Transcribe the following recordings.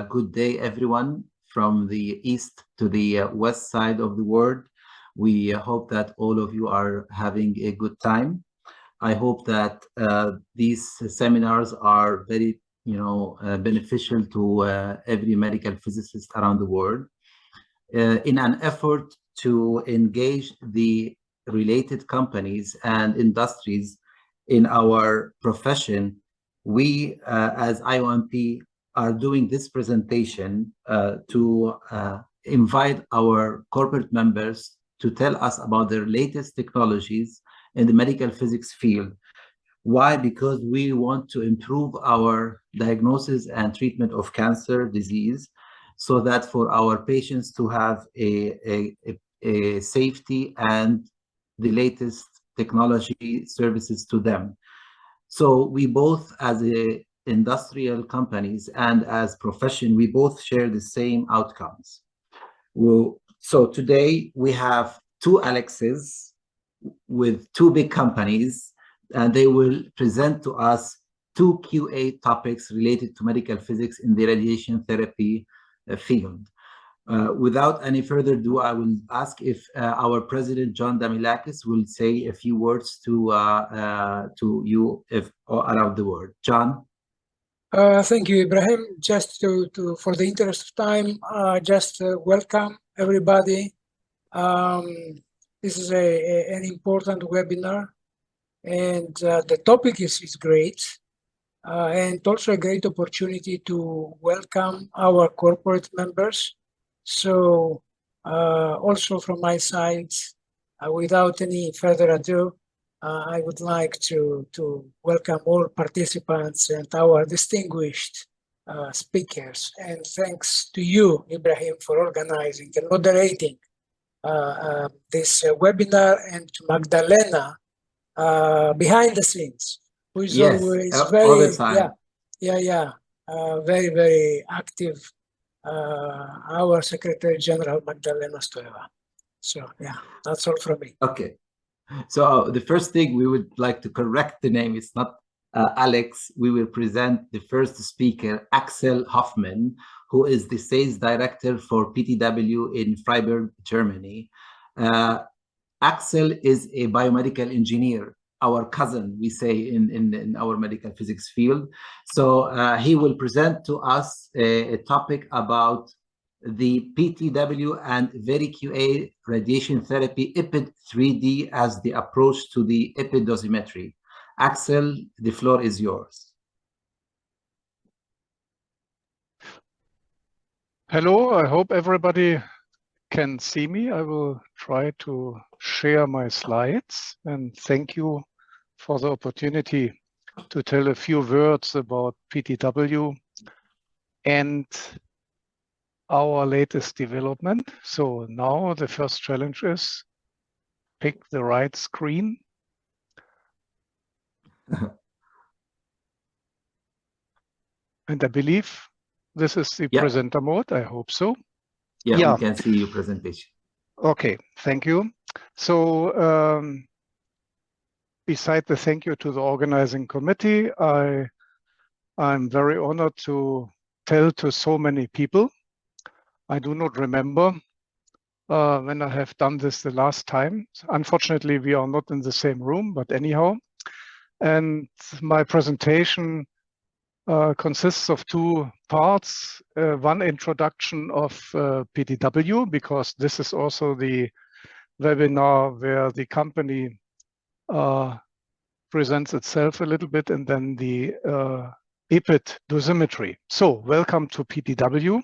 good day, everyone, from the east to the west side of the world. We hope that all of you are having a good time. I hope that these seminars are very, beneficial to every medical physicist around the world. In an effort to engage the related companies and industries in our profession, we, as IOMP, are doing this presentation to invite our corporate members to tell us about their latest technologies in the medical physics field. Why? Because we want to improve our diagnosis and treatment of cancer disease, so that for our patients to have a safety and the latest technology services to them. So we both, as industrial companies and as profession, we both share the same outcomes. So today we have two Alexes with two big companies, and they will present to us two QA topics related to medical physics in the radiation therapy field. Without any further ado, I will ask if our president, John Damilakis, will say a few words to you around the world. John? Thank you, Ibrahim. Just for the interest of time, just welcome everybody. This is an important webinar, and the topic is great, and also a great opportunity to welcome our corporate members. So also from my side, without any further ado, I would like to welcome all participants and our distinguished speakers. And thanks to you, Ibrahim, for organizing and moderating this webinar, and to Magdalena behind the scenes, who is always very, very, very active. Our Secretary General, Magdalena Stoeva. So yeah, that's all from me. Okay. So the first thing, we would like to correct the name. It's not Alex. We will present the first speaker, Axel Hoffmann, who is the sales director for PTW in Freiburg, Germany. Axel is a biomedical engineer, our cousin, we say in our medical physics field. So he will present to us a topic about the PTW and VERIQA radiation therapy EPID 3D as the approach to the EPID dosimetry. Axel, the floor is yours. Hello, I hope everybody can see me. I will try to share my slides, and thank you for the opportunity to tell a few words about PTW and our latest development. So now the first challenge is pick the right screen. And I believe this is the presenter mode. I hope so. Yeah, we can see your presentation. Okay, thank you. So beside the thank you to the organizing committee, I'm very honored to tell to so many people. I do not remember when I have done this the last time. Unfortunately, we are not in the same room, but anyhow. And my presentation consists of two parts. One introduction of PTW, because this is also the webinar where the company presents itself a little bit, and then the EPID dosimetry. So welcome to PTW.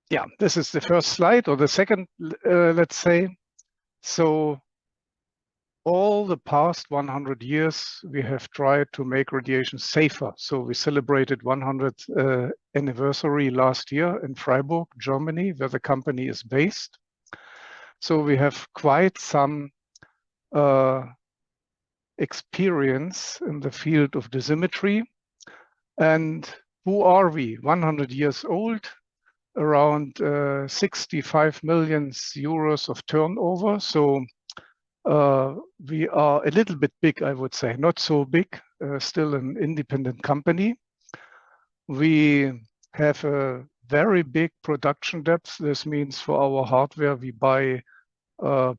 Yeah, this is the first slide, or the second, let's say. So all the past 100 years, we have tried to make radiation safer. So we celebrated 100th anniversary last year in Freiburg, Germany, where the company is based. So we have quite some experience in the field of dosimetry. And who are we? 100 years old, around 65 million euros of turnover. So we are a little bit big, I would say, not so big, still an independent company. We have a very big production depth. This means for our hardware, we buy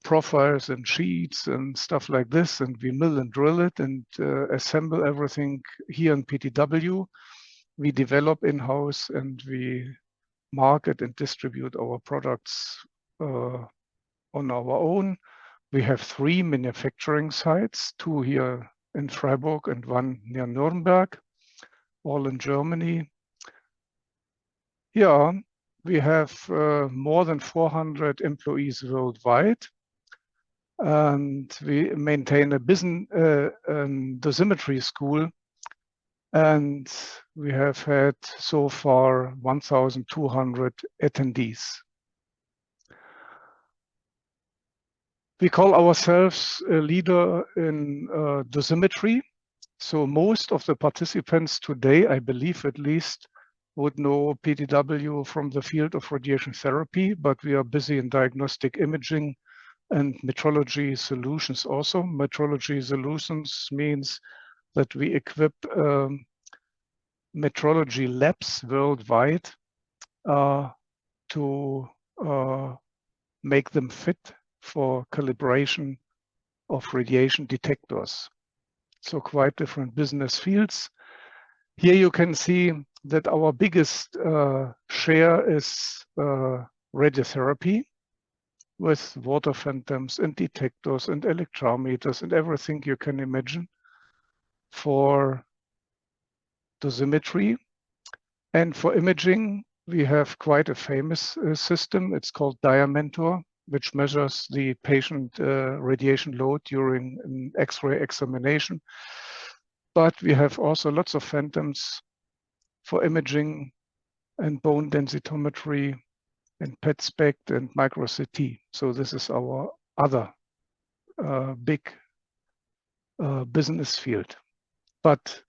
profiles and sheets and stuff like this, and we mill and drill it and assemble everything here in PTW. We develop in-house and we market and distribute our products on our own. We have 3 manufacturing sites, 2 here in Freiburg and 1 near Nuremberg, all in Germany. Yeah, we have more than 400 employees worldwide, and we maintain a business dosimetry school, and we have had so far 1,200 attendees. We call ourselves a leader in dosimetry. So most of the participants today, I believe at least, would know PTW from the field of radiation therapy, but we are busy in diagnostic imaging and metrology solutions also. Metrology solutions means that we equip metrology labs worldwide to make them fit for calibration of radiation detectors. So quite different business fields. Here you can see that our biggest share is radiotherapy with water phantoms and detectors and electrometers and everything you can imagine for dosimetry. And for imaging, we have quite a famous system. It's called Diamentor, which measures the patient radiation load during an X-ray examination. But we have also lots of phantoms for imaging and bone densitometry and PET SPECT and micro CT. So this is our other big business field. But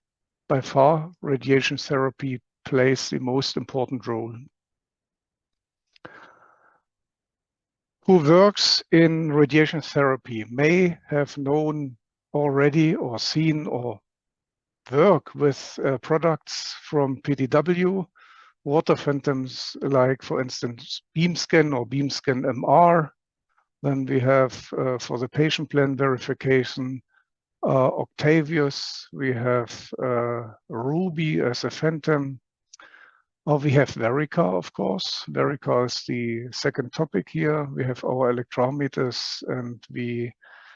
by far, radiation therapy plays the most important role. Who works in radiation therapy may have known already or seen or work with products from PTW, water phantoms like, for instance, BeamScan or BeamScan MR. Then we have for the patient plan verification, Octavius. We have Ruby as a phantom. We have VERIQA, of course. VERIQA is the second topic here. We have our electrometers, and we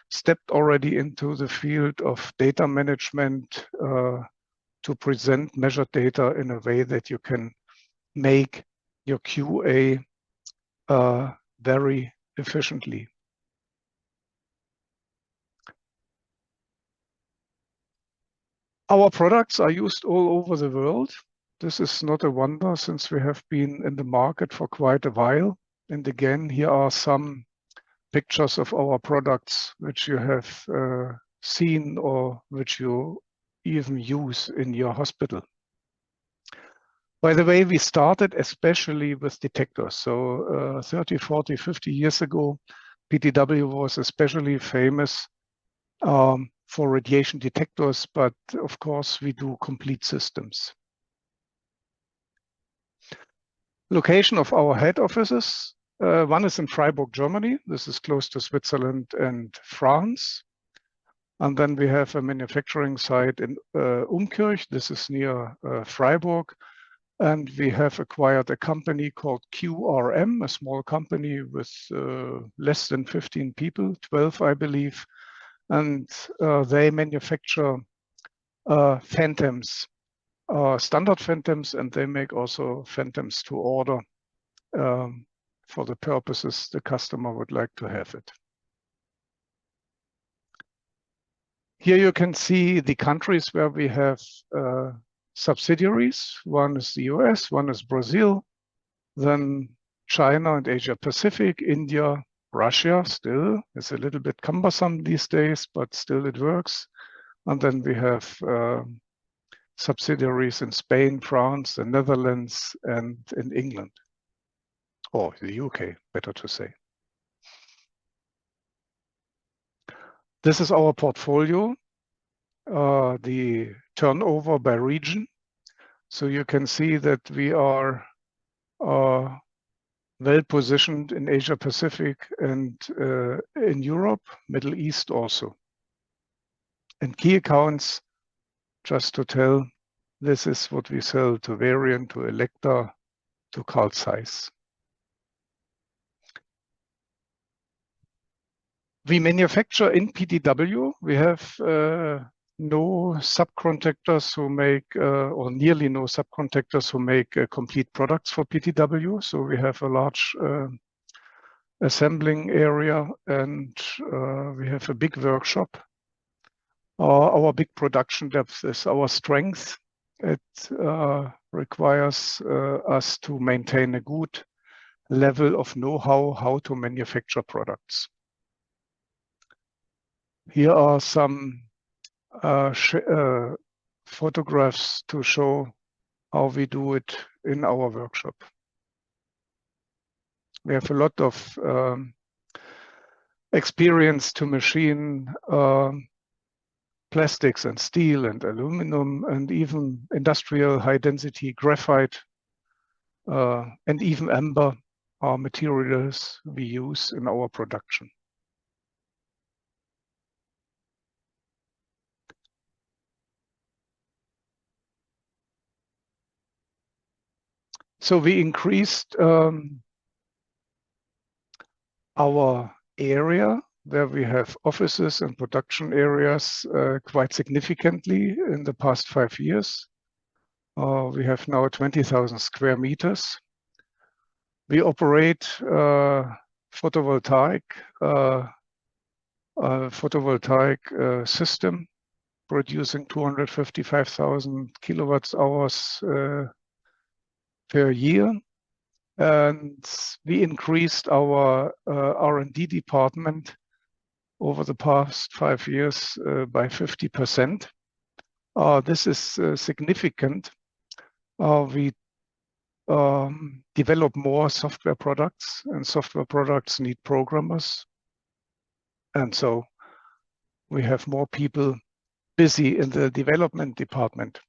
stepped already into the field of data management to present measured data in a way that you can make your QA very efficiently. Our products are used all over the world. This is not a wonder since we have been in the market for quite a while. And again, here are some pictures of our products which you have seen or which you even use in your hospital. By the way, we started especially with detectors. So 30, 40, 50 years ago, PTW was especially famous for radiation detectors, but of course we do complete systems. Location of our head offices. One is in Freiburg, Germany. This is close to Switzerland and France. And then we have a manufacturing site in Umkirch. This is near Freiburg. And we have acquired a company called QRM, a small company with less than 15 people, 12, I believe. And they manufacture phantoms, standard phantoms, and they make also phantoms to order for the purposes the customer would like to have it. Here you can see the countries where we have subsidiaries. One is the US, one is Brazil, then China and Asia Pacific, India, Russia still. It's a little bit cumbersome these days, but still it works. And then we have subsidiaries in Spain, France, the Netherlands, and in England, or the UK, better to say. This is our portfolio, the turnover by region. So you can see that we are well positioned in Asia Pacific and in Europe, Middle East also. And key accounts, just to tell, this is what we sell to Varian, to Elekta, to Carl Zeiss. We manufacture in PTW. We have no subcontractors who make, or nearly no subcontractors who make complete products for PTW. So we have a large assembling area, and we have a big workshop. Our big production depth is our strength. It requires us to maintain a good level of know-how how to manufacture products. Here are some photographs to show how we do it in our workshop. We have a lot of experience to machine plastics and steel and aluminum and even industrial high-density graphite and even amber are materials we use in our production. So we increased our area where we have offices and production areas quite significantly in the past 5 years. We have now 20,000 square meters. We operate photovoltaic system producing 255,000 kilowatts hours per year. And we increased our R&D department over the past 5 years by 50%. This is significant. We develop more software products, and software products need programmers. And so we have more people busy in the development department.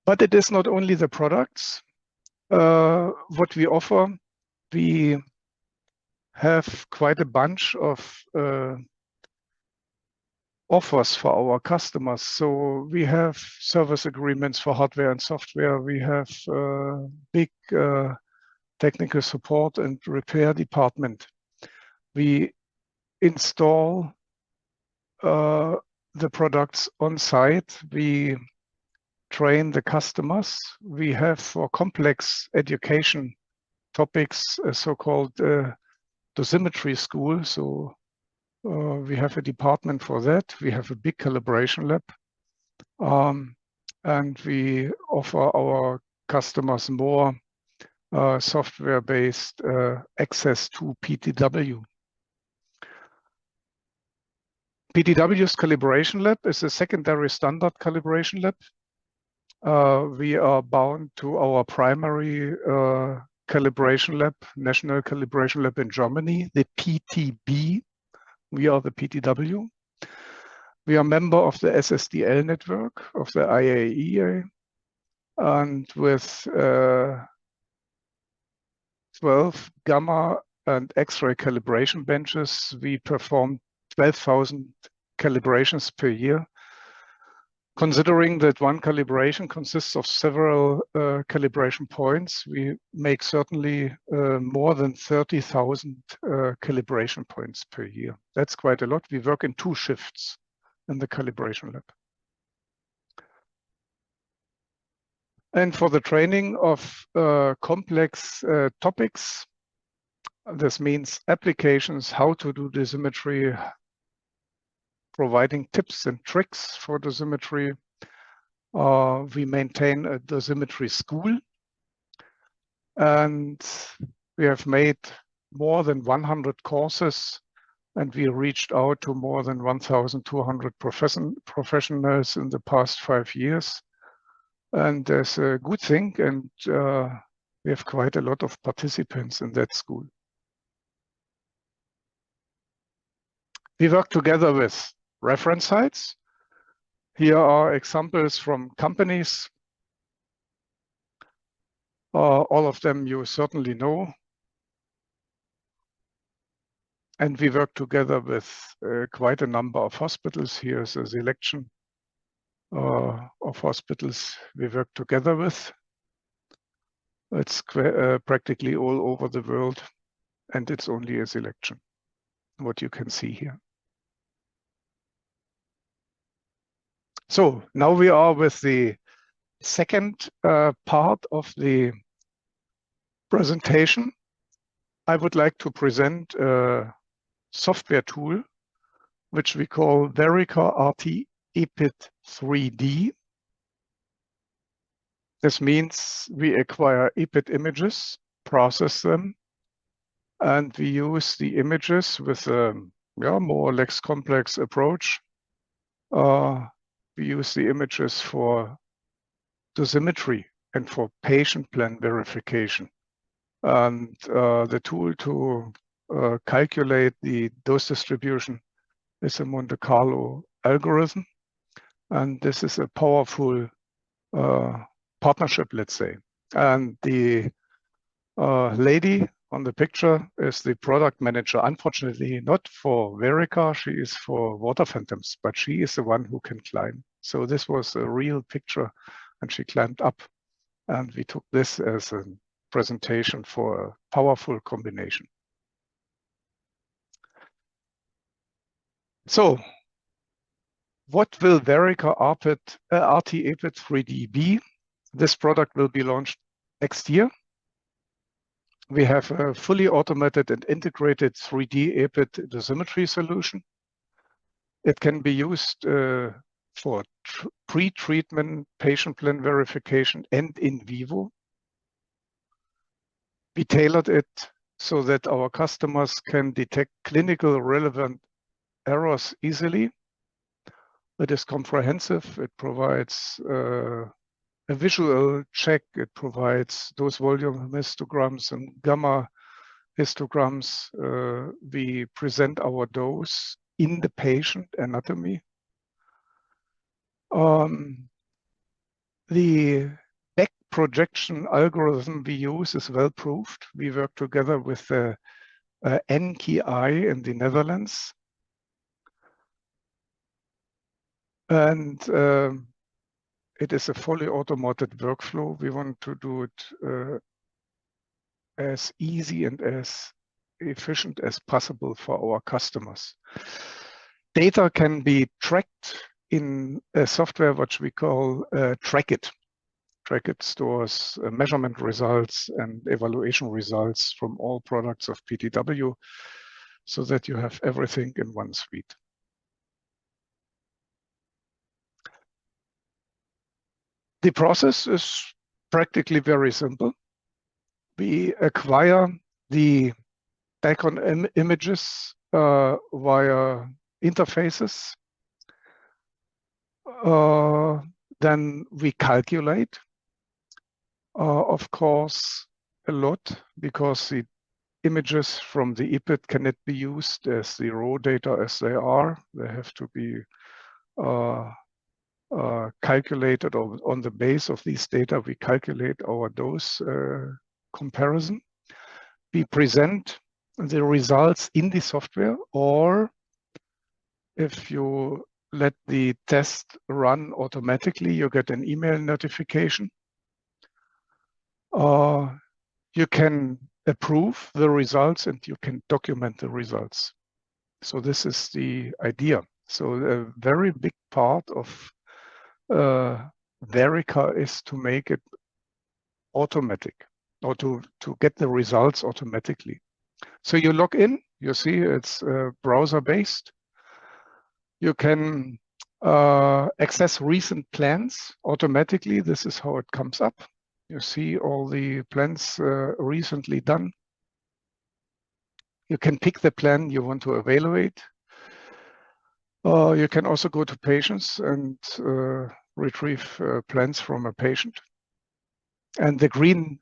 But it is not only the products. What we offer, we have quite a bunch of offers for our customers. So we have service agreements for hardware and software. We have big technical support and repair department. We install the products on site. We train the customers. We have for complex education topics a so-called Dosimetry school. So we have a department for that. We have a big calibration lab. And we offer our customers more software-based access to PTW. PTW's calibration lab is a secondary standard calibration lab. We are bound to our primary calibration lab, national calibration lab in Germany, the PTB. We are the PTW. We are member of the SSDL network of the IAEA, and with 12 gamma and X-ray calibration benches, we perform 12,000 calibrations per year. Considering that one calibration consists of several calibration points, we make certainly more than 30,000 calibration points per year. That's quite a lot. We work in 2 shifts in the calibration lab. And for the training of complex topics, this means applications, how to do dosimetry, providing tips and tricks for dosimetry. We maintain a dosimetry school, and we have made more than 100 courses, and we reached out to more than 1,200 professionals in the past 5 years. And there's a good thing, and we have quite a lot of participants in that school. We work together with reference sites. Here are examples from companies. All of them you certainly know. And we work together with quite a number of hospitals. Here's a selection of hospitals we work together with. It's practically all over the world, and it's only a selection, what you can see here. So now we are with the second part of the presentation. I would like to present a software tool, which we call VERIQA RT EPID 3D. This means we acquire EPID images, process them, and we use the images with a more or less complex approach. We use the images for dosimetry and for patient plan verification. And the tool to calculate the dose distribution is a Monte Carlo algorithm. And this is a powerful partnership, let's say. And the lady on the picture is the product manager, unfortunately not for VERIQA, she is for water phantoms, but she is the one who can climb. So this was a real picture, and she climbed up, and we took this as a presentation for a powerful combination. So what will VERIQA RT EPID 3D be? This product will be launched next year. We have a fully automated and integrated 3D EPID dosimetry solution. It can be used for pre-treatment patient plan verification and in vivo. We tailored it so that our customers can detect clinical relevant errors easily. It is comprehensive. It provides a visual check. It provides dose volume histograms and gamma histograms. We present our dose in the patient anatomy. The back projection algorithm we use is well proved. We work together with the NKI in the Netherlands. And it is a fully automated workflow. We want to do it as easy and as efficient as possible for our customers. Data can be tracked in a software which we call TrackIt. TrackIt stores measurement results and evaluation results from all products of PTW so that you have everything in one suite. The process is practically very simple. We acquire the background images via interfaces. Then we calculate, of course, a lot, because the images from the EPID cannot be used as the raw data as they are. They have to be calculated, or on the base of these data, we calculate our dose comparison. We present the results in the software, or if you let the test run automatically, you get an email notification. You can approve the results and you can document the results. So this is the idea. So a very big part of VERIQA is to make it automatic, or to get the results automatically. So you log in, you see it's browser-based. You can access recent plans automatically. This is how it comes up. You see all the plans recently done. You can pick the plan you want to evaluate. You can also go to patients and retrieve plans from a patient. And the green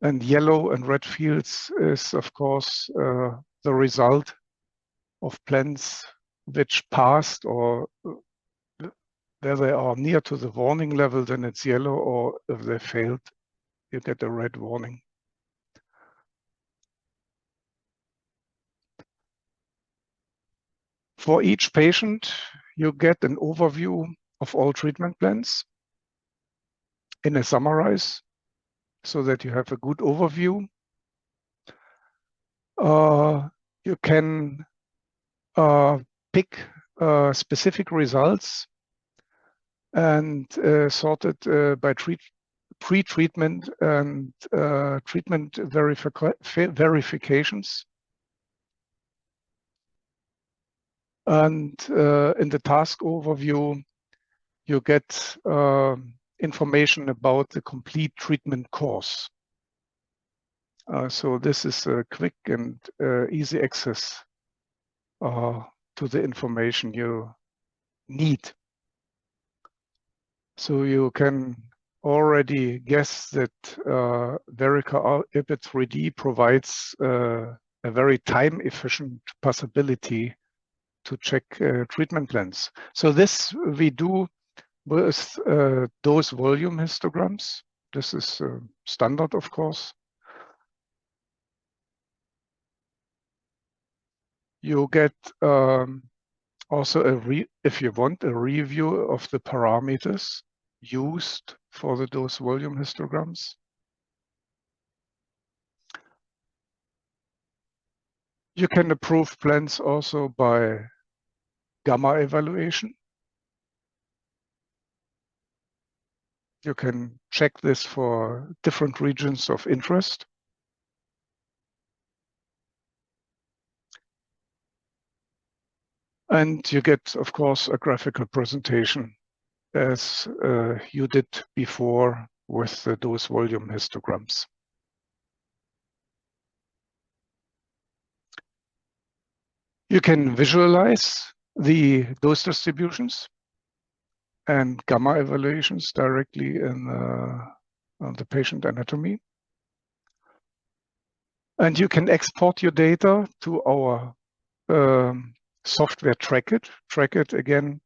and yellow and red fields is, of course, the result of plants which passed or where they are near to the warning level, then it's yellow, or if they failed, you get a red warning. For each patient, you get an overview of all treatment plans in a summarize, so that you have a good overview. You can pick specific results and sort it by pre-treatment and treatment verifications. And in the task overview, you get information about the complete treatment course. So this is a quick and easy access to the information you need. So you can already guess that VERIQA EPID 3D provides a very time-efficient possibility to check treatment plans. So this we do with dose volume histograms. This is standard, of course. You get also if you want, a review of the parameters used for the dose volume histograms. You can approve plans also by gamma evaluation. You can check this for different regions of interest. And you get, of course, a graphical presentation as you did before with the dose volume histograms. You can visualize the dose distributions and gamma evaluations directly in on the patient anatomy. And you can export your data to our software TrackIt. TrackIt, again,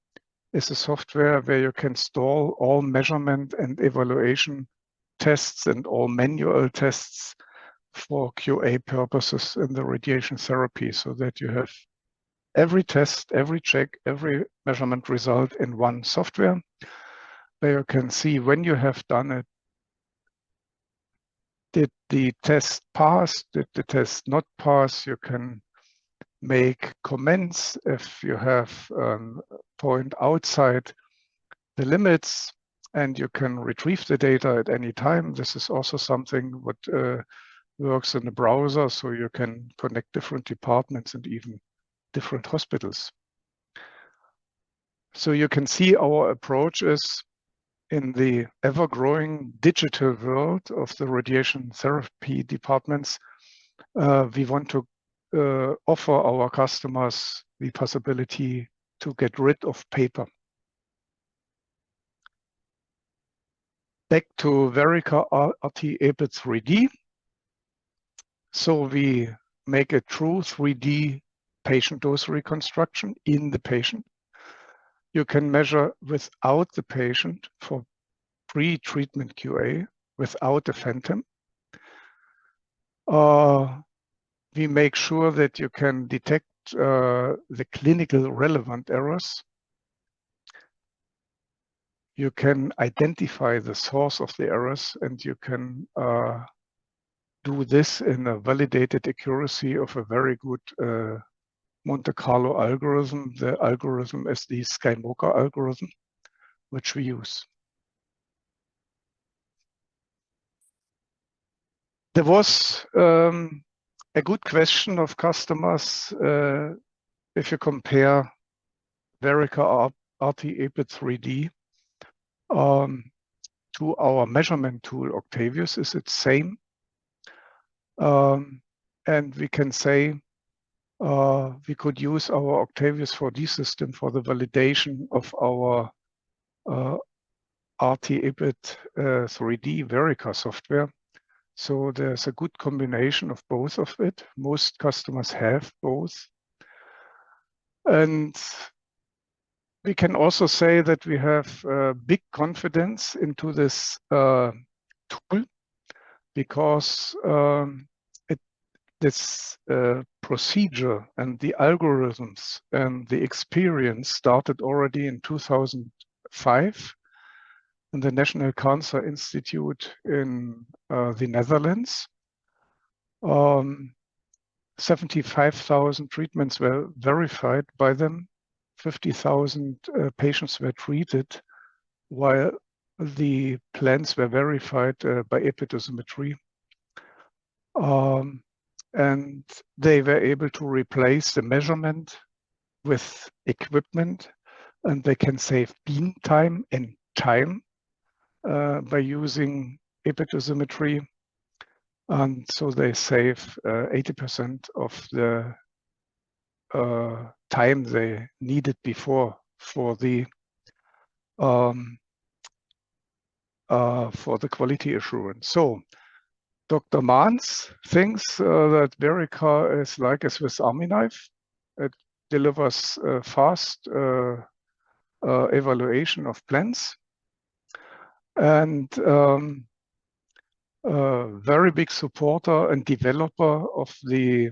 is a software where you can store all measurement and evaluation tests and all manual tests for QA purposes in the radiation therapy, so that you have every test, every check, every measurement result in one software, where you can see when you have done it. Did the test pass? Did the test not pass? You can make comments if you have a point outside the limits, and you can retrieve the data at any time. This is also something what works in the browser, so you can connect different departments and even different hospitals. So you can see our approach is in the ever-growing digital world of the radiation therapy departments. We want to offer our customers the possibility to get rid of paper. Back to VERIQA RT EPID 3D. So we make a true 3D patient dose reconstruction in the patient. You can measure without the patient for pre-treatment QA, without a phantom. We make sure that you can detect the clinical relevant errors. You can identify the source of the errors, and you can do this in a validated accuracy of a very good Monte Carlo algorithm. The algorithm is the SkyMocha algorithm, which we use. There was a good question of customers if you compare VERIQA RT EPID 3D to our measurement tool Octavius. Is it same? And we can say we could use our Octavius 4D system for the validation of our RT EPID 3D VERIQA software. So there's a good combination of both of it. Most customers have both. And we can also say that we have big confidence into this tool, because this procedure and the algorithms and the experience started already in 2005 in the National Cancer Institute in the Netherlands. 75,000 treatments were verified by them. 50,000 patients were treated, while the plans were verified by EPID dosimetry. And they were able to replace the measurement with equipment, and they can save beam time and time by using EPID dosimetry. And so they save 80% of the time they needed before for the quality assurance. So Dr. Mans thinks that VERIQA is like a Swiss Army knife. It delivers fast evaluation of plans, and very big supporter and developer of the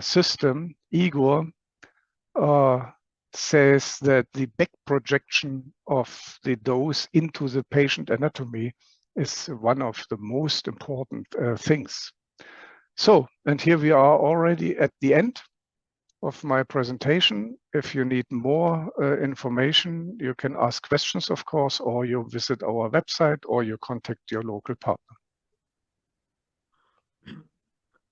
system, Igor, says that the back projection of the dose into the patient anatomy is one of the most important things. So, and here we are already at the end of my presentation. If you need more information, you can ask questions, of course, or you visit our website, or you contact your local partner.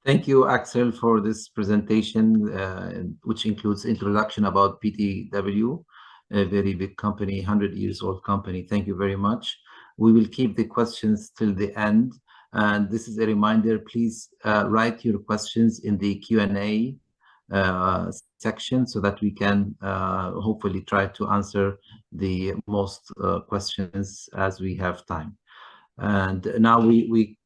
Thank you, Axel, for this presentation, which includes introduction about PTW, a very big company, 100-year-old company. Thank you very much. We will keep the questions till the end. And this is a reminder, please write your questions in the Q&A section so that we can hopefully try to answer the most questions as we have time. And now we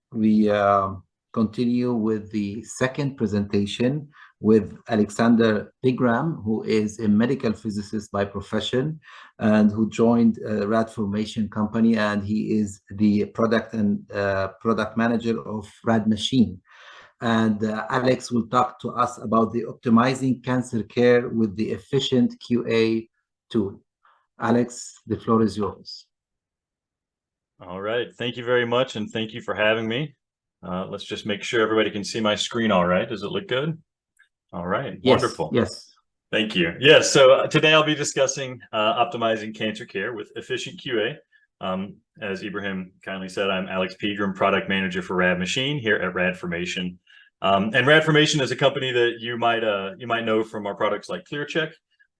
continue with the second presentation with Alexander Pegram, who is a medical physicist by profession and who joined RadFormation company, and he is the product manager of RadMachine. And Alex will talk to us about the optimizing cancer care with the efficient QA tool. Alex, the floor is yours. All right, thank you very much, and thank you for having me. Let's just make sure everybody can see my screen all right. Does it look good? All right, yes, wonderful. Yes. Thank you. Yes, so today I'll be discussing optimizing cancer care with efficient QA. As Ibrahim kindly said, I'm Alex Pegram, product manager for RadMachine here at RadFormation. And RadFormation is a company that you might know from our products like ClearCheck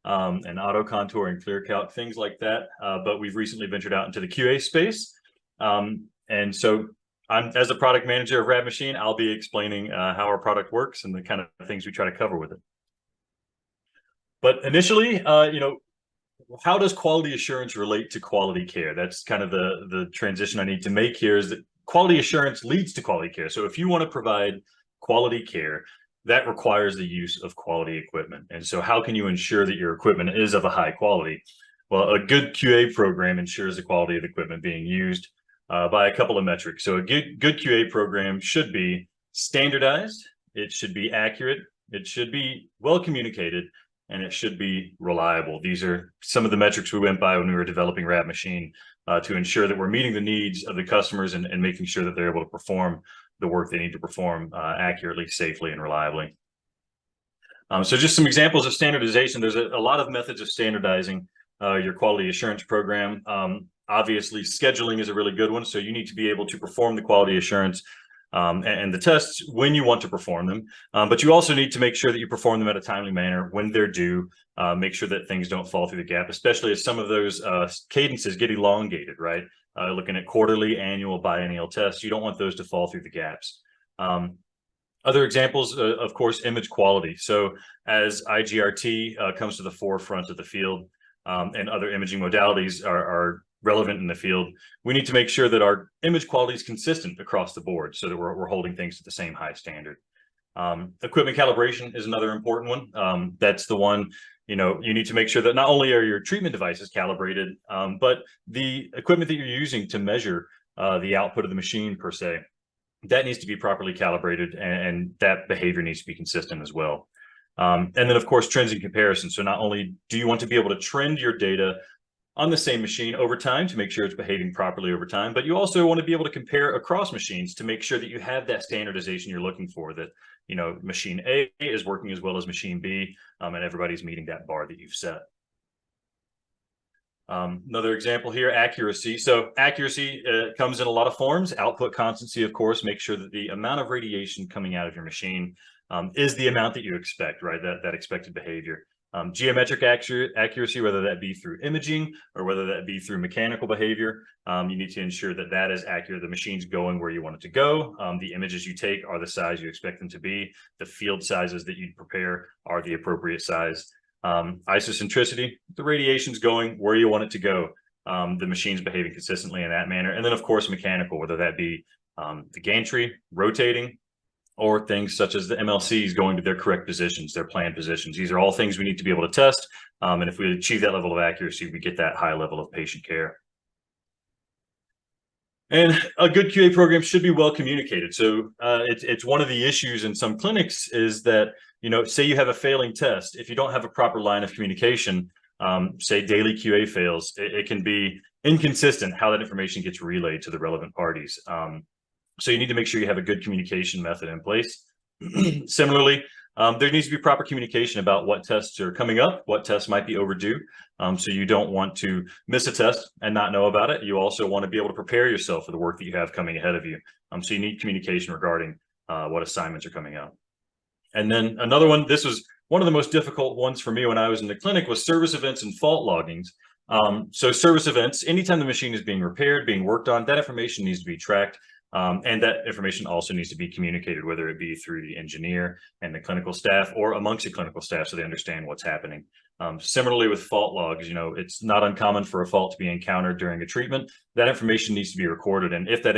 and AutoContour and ClearCalc, things like that. But we've recently ventured out into the QA space. And so as a product manager of RadMachine, I'll be explaining how our product works and the kind of things we try to cover with it. But initially, how does quality assurance relate to quality care? That's kind of the transition I need to make here, is that quality assurance leads to quality care. So if you want to provide quality care, that requires the use of quality equipment. And so how can you ensure that your equipment is of a high quality? Well, a good QA program ensures the quality of the equipment being used by a couple of metrics. So a good QA program should be standardized, it should be accurate, it should be well communicated, and it should be reliable. These are some of the metrics we went by when we were developing RadMachine to ensure that we're meeting the needs of the customers and making sure that they're able to perform the work they need to perform accurately, safely, and reliably. So just some examples of standardization. There's a lot of methods of standardizing your quality assurance program. Obviously, scheduling is a really good one. So you need to be able to perform the quality assurance and the tests when you want to perform them. But you also need to make sure that you perform them at a timely manner when they're due. Make sure that things don't fall through the gap, especially as some of those cadences get elongated, right? Looking at quarterly, annual, biennial tests, you don't want those to fall through the gaps. Other examples, of course, image quality. So as IGRT comes to the forefront of the field and other imaging modalities are relevant in the field, we need to make sure that our image quality is consistent across the board so that we're holding things to the same high standard. Equipment calibration is another important one. That's the one, you need to make sure that not only are your treatment devices calibrated, but the equipment that you're using to measure the output of the machine per se, that needs to be properly calibrated, and that behavior needs to be consistent as well. And then of course, trends and comparisons. So not only do you want to be able to trend your data on the same machine over time to make sure it's behaving properly over time, but you also want to be able to compare across machines to make sure that you have that standardization you're looking for, that machine A is working as well as machine B, and everybody's meeting that bar that you've set. Another example here, accuracy. So accuracy comes in a lot of forms. Output constancy, of course, make sure that the amount of radiation coming out of your machine is the amount that you expect, right? That expected behavior. Geometric accuracy, whether that be through imaging or whether that be through mechanical behavior, you need to ensure that that is accurate. The machine's going where you want it to go. The images you take are the size you expect them to be. The field sizes that you prepare are the appropriate size. Isocentricity, the radiation's going where you want it to go. The machine's behaving consistently in that manner. And then of course, mechanical, whether that be the gantry rotating, or things such as the MLCs going to their correct positions, their planned positions. These are all things we need to be able to test. And if we achieve that level of accuracy, we get that high level of patient care. And a good QA program should be well communicated. So it's one of the issues in some clinics is that, say you have a failing test, if you don't have a proper line of communication, say daily QA fails, it can be inconsistent how that information gets relayed to the relevant parties. So you need to make sure you have a good communication method in place. Similarly, there needs to be proper communication about what tests are coming up, what tests might be overdue. So you don't want to miss a test and not know about it. You also want to be able to prepare yourself for the work that you have coming ahead of you. So you need communication regarding what assignments are coming up. And then another one, this was one of the most difficult ones for me when I was in the clinic, was service events and fault loggings. So service events, anytime the machine is being repaired, being worked on, that information needs to be tracked. And that information also needs to be communicated, whether it be through the engineer and the clinical staff or amongst the clinical staff, so they understand what's happening. Similarly with fault logs, it's not uncommon for a fault to be encountered during a treatment. That information needs to be recorded. And if that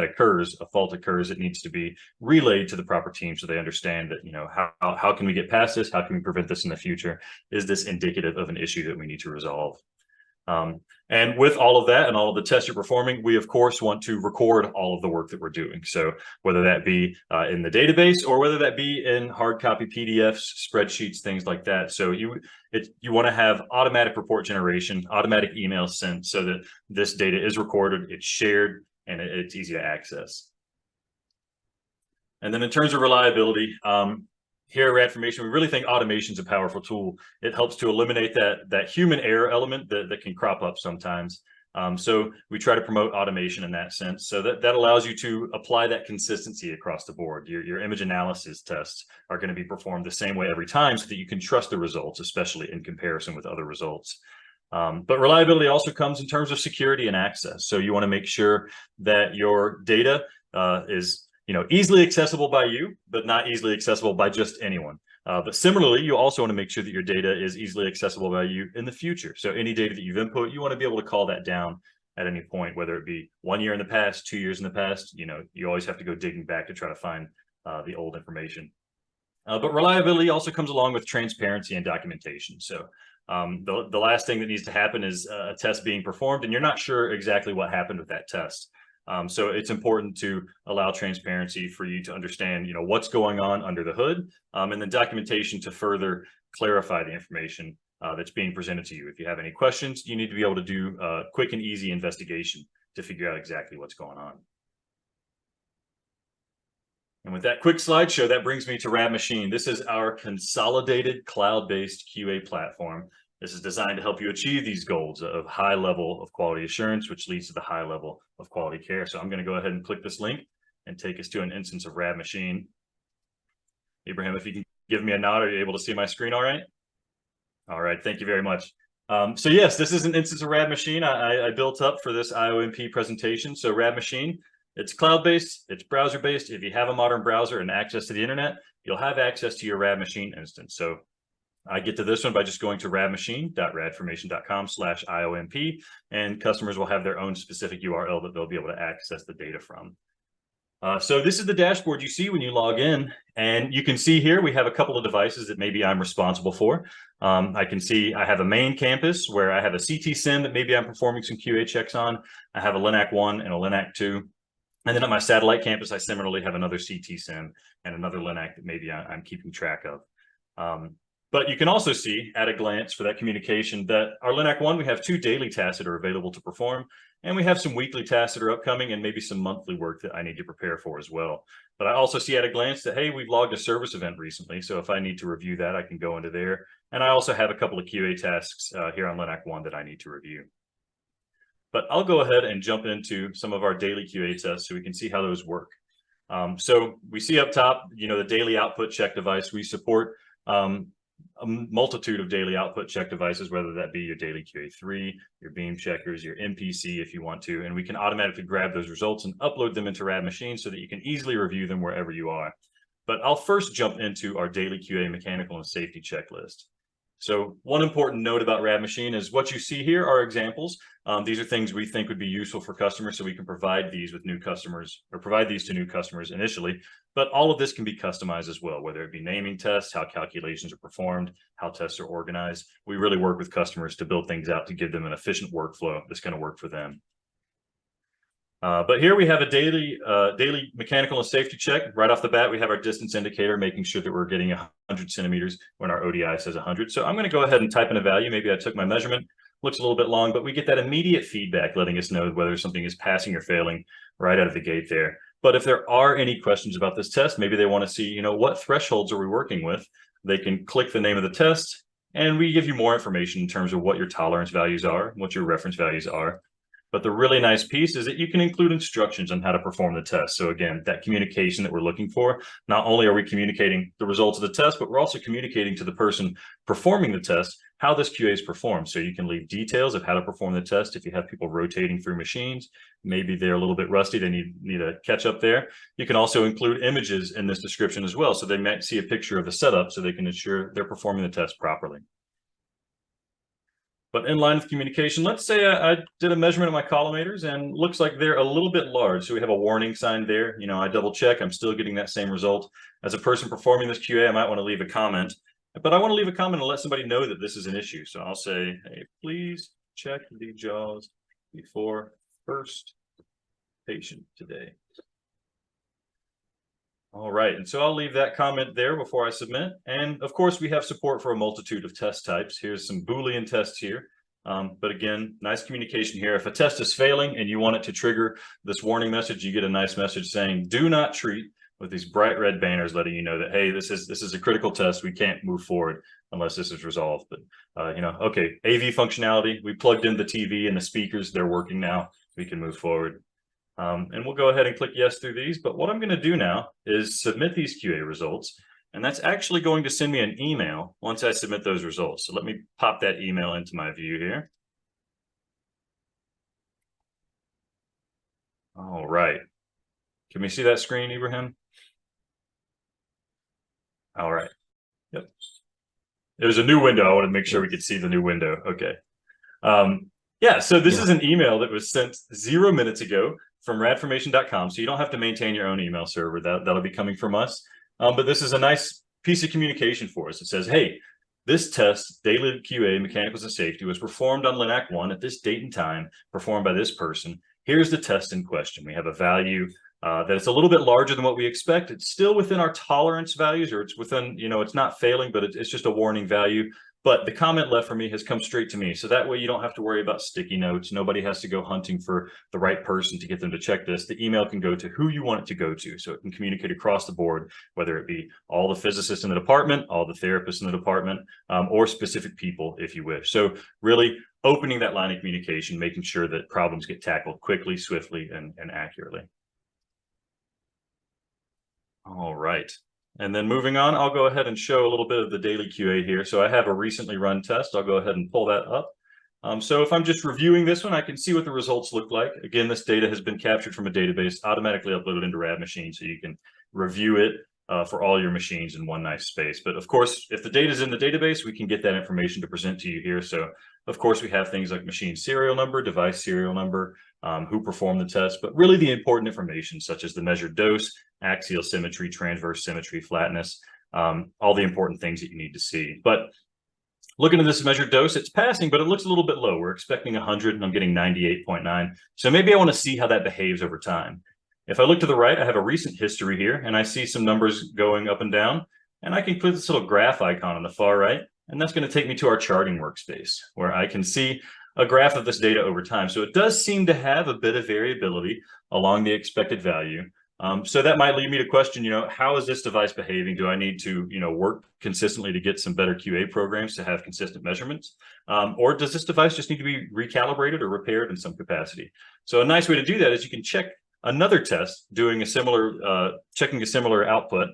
occurs, a fault occurs, it needs to be relayed to the proper team so they understand that, how can we get past this? How can we prevent this in the future? Is this indicative of an issue that we need to resolve? And with all of that and all of the tests you're performing, we of course want to record all of the work that we're doing. So whether that be in the database or whether that be in hard copy PDFs, spreadsheets, things like that. So you want to have automatic report generation, automatic emails sent so that this data is recorded, it's shared, and it's easy to access. And then in terms of reliability, here at RadFormation, we really think automation is a powerful tool. It helps to eliminate that human error element that can crop up sometimes. So we try to promote automation in that sense. So that allows you to apply that consistency across the board. Your image analysis tests are going to be performed the same way every time so that you can trust the results, especially in comparison with other results. But reliability also comes in terms of security and access. So you want to make sure that your data is easily accessible by you, but not easily accessible by just anyone. But similarly, you also want to make sure that your data is easily accessible by you in the future. So any data that you've input, you want to be able to call that down at any point, whether it be 1 year in the past, 2 years in the past. You always have to go digging back to try to find the old information. But reliability also comes along with transparency and documentation. So the last thing that needs to happen is a test being performed and you're not sure exactly what happened with that test. So it's important to allow transparency for you to understand, what's going on under the hood, and then documentation to further clarify the information that's being presented to you. If you have any questions, you need to be able to do a quick and easy investigation to figure out exactly what's going on. And with that quick slideshow, that brings me to RadMachine. This is our consolidated cloud-based QA platform. This is designed to help you achieve these goals of high level of quality assurance, which leads to the high level of quality care. So I'm going to go ahead and click this link and take us to an instance of RadMachine. Ibrahim, if you can give me a nod, are you able to see my screen all right? All right, thank you very much. So yes, this is an instance of RadMachine I built up for this IOMP presentation. So RadMachine, it's cloud-based, it's browser-based. If you have a modern browser and access to the internet, you'll have access to your RadMachine instance. So I get to this one by just going to radmachine.radformation.com/IOMP, and customers will have their own specific URL that they'll be able to access the data from. So this is the dashboard you see when you log in, and you can see here we have a couple of devices that maybe I'm responsible for. I can see I have a main campus where I have a CT sim that maybe I'm performing some QA checks on. I have a LINAC 1 and a LINAC 2. And then at my satellite campus, I similarly have another CT sim and another LINAC that maybe I'm keeping track of. But you can also see at a glance for that communication that our LINAC 1, we have 2 daily tasks that are available to perform, and we have some weekly tasks that are upcoming and maybe some monthly work that I need to prepare for as well. But I also see at a glance that, hey, we've logged a service event recently, so if I need to review that, I can go into there. And I also have a couple of QA tasks here on LINAC 1 that I need to review. But I'll go ahead and jump into some of our daily QA tests so we can see how those work. So we see up top, the daily output check device. We support a multitude of daily output check devices, whether that be your daily QA3, your beam checkers, your MPC if you want to, and we can automatically grab those results and upload them into RadMachine so that you can easily review them wherever you are. But I'll first jump into our daily QA mechanical and safety checklist. So one important note about RadMachine is what you see here are examples. These are things we think would be useful for customers, so we can provide these with new customers, or provide these to new customers initially. But all of this can be customized as well, whether it be naming tests, how calculations are performed, how tests are organized. We really work with customers to build things out to give them an efficient workflow that's going to work for them. But here we have a daily mechanical and safety check. Right off the bat, we have our distance indicator, making sure that we're getting 100 centimeters when our ODI says 100. So I'm going to go ahead and type in a value. Maybe I took my measurement, looks a little bit long, but we get that immediate feedback letting us know whether something is passing or failing right out of the gate there. But if there are any questions about this test, maybe they want to see, what thresholds are we working with? They can click the name of the test, and we give you more information in terms of what your tolerance values are, what your reference values are. But the really nice piece is that you can include instructions on how to perform the test. So again, that communication that we're looking for, not only are we communicating the results of the test, but we're also communicating to the person performing the test how this QA is performed. So you can leave details of how to perform the test. If you have people rotating through machines, maybe they're a little bit rusty, they need a catch up there. You can also include images in this description as well. So they might see a picture of the setup so they can ensure they're performing the test properly. But in line with communication, let's say I did a measurement of my collimators and looks like they're a little bit large. So we have a warning sign there. I double check, I'm still getting that same result. As a person performing this QA, I might want to leave a comment, but I want to leave a comment and let somebody know that this is an issue. So I'll say, hey, please check the jaws before first patient today. All right, and so I'll leave that comment there before I submit. And of course, we have support for a multitude of test types. Here's some Boolean tests here. But again, nice communication here. If a test is failing and you want it to trigger this warning message, you get a nice message saying, do not treat, with these bright red banners letting you know that, hey, this is a critical test. We can't move forward unless this is resolved. But, okay, AV functionality, we plugged in the TV and the speakers, they're working now. We can move forward. And we'll go ahead and click yes through these. But what I'm going to do now is submit these QA results. And that's actually going to send me an email once I submit those results. So let me pop that email into my view here. All right. Can we see that screen, Ibrahim? All right. Yep. There's a new window. I want to make sure we could see the new window. Okay. Yeah, so this is an email that was sent 0 minutes ago from radformation.com. So you don't have to maintain your own email server. That'll be coming from us. But this is a nice piece of communication for us. It says, hey, this test, daily QA, mechanicals and safety, was performed on LINAC 1 at this date and time, performed by this person. Here's the test in question. We have a value that it's a little bit larger than what we expect. It's still within our tolerance values, or it's within, it's not failing, but it's just a warning value. But the comment left for me has come straight to me. So that way you don't have to worry about sticky notes. Nobody has to go hunting for the right person to get them to check this. The email can go to who you want it to go to. So it can communicate across the board, whether it be all the physicists in the department, all the therapists in the department, or specific people if you wish. So really opening that line of communication, making sure that problems get tackled quickly, swiftly, and accurately. All right. And then moving on, I'll go ahead and show a little bit of the daily QA here. So I have a recently run test. I'll go ahead and pull that up. So if I'm just reviewing this one, I can see what the results look like. Again, this data has been captured from a database, automatically uploaded into RadMachine, so you can review it for all your machines in one nice space. But of course, if the data is in the database, we can get that information to present to you here. So of course, we have things like machine serial number, device serial number, who performed the test, but really the important information such as the measured dose, axial symmetry, transverse symmetry, flatness, all the important things that you need to see. But looking at this measured dose, it's passing, but it looks a little bit low. We're expecting 100 and I'm getting 98.9. So maybe I want to see how that behaves over time. If I look to the right, I have a recent history here and I see some numbers going up and down, and I can click this little graph icon on the far right, and that's going to take me to our charting workspace where I can see a graph of this data over time. So it does seem to have a bit of variability along the expected value. So that might lead me to question, how is this device behaving? Do I need to, work consistently to get some better QA programs to have consistent measurements? Or does this device just need to be recalibrated or repaired in some capacity? So a nice way to do that is you can check another test doing a similar, checking a similar output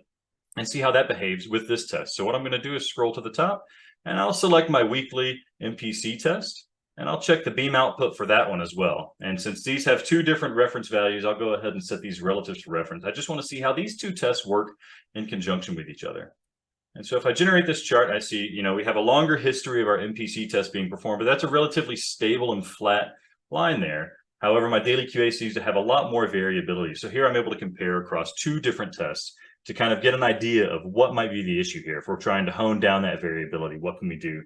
and see how that behaves with this test. So what I'm going to do is scroll to the top and I'll select my weekly MPC test. And I'll check the beam output for that one as well. And since these have two different reference values, I'll go ahead and set these relatives to reference. I just want to see how these two tests work in conjunction with each other. And so if I generate this chart, I see, we have a longer history of our MPC test being performed, but that's a relatively stable and flat line there. However, my daily QA seems to have a lot more variability. So here I'm able to compare across two different tests to kind of get an idea of what might be the issue here. If we're trying to hone down that variability, what can we do